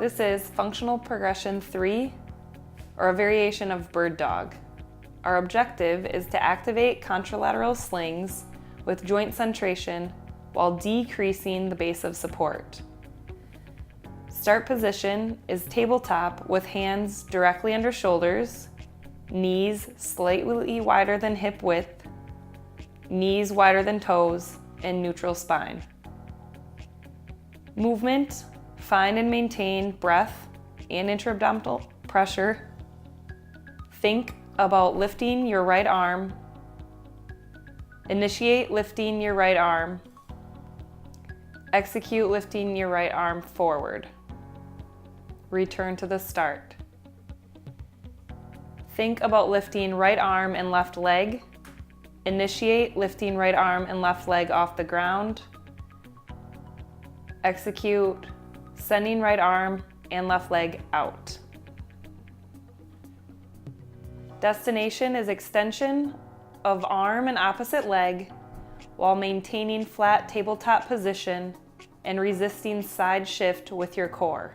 This is functional progression 3, or a variation of bird dog. Our objective is to activate contralateral slings with joint centration while decreasing the base of support. Start position is tabletop with hands directly under shoulders, knees slightly wider than hip width, knees wider than toes, and neutral spine. Movement: find and maintain breath and intra-abdominal pressure. Think about lifting your right arm. Initiate lifting your right arm. Execute lifting your right arm forward. Return to the start. Think about lifting right arm and left leg. Initiate lifting right arm and left leg off the ground. Execute sending right arm and left leg out. Destination is extension of arm and opposite leg while maintaining flat tabletop position and resisting side shift with your core.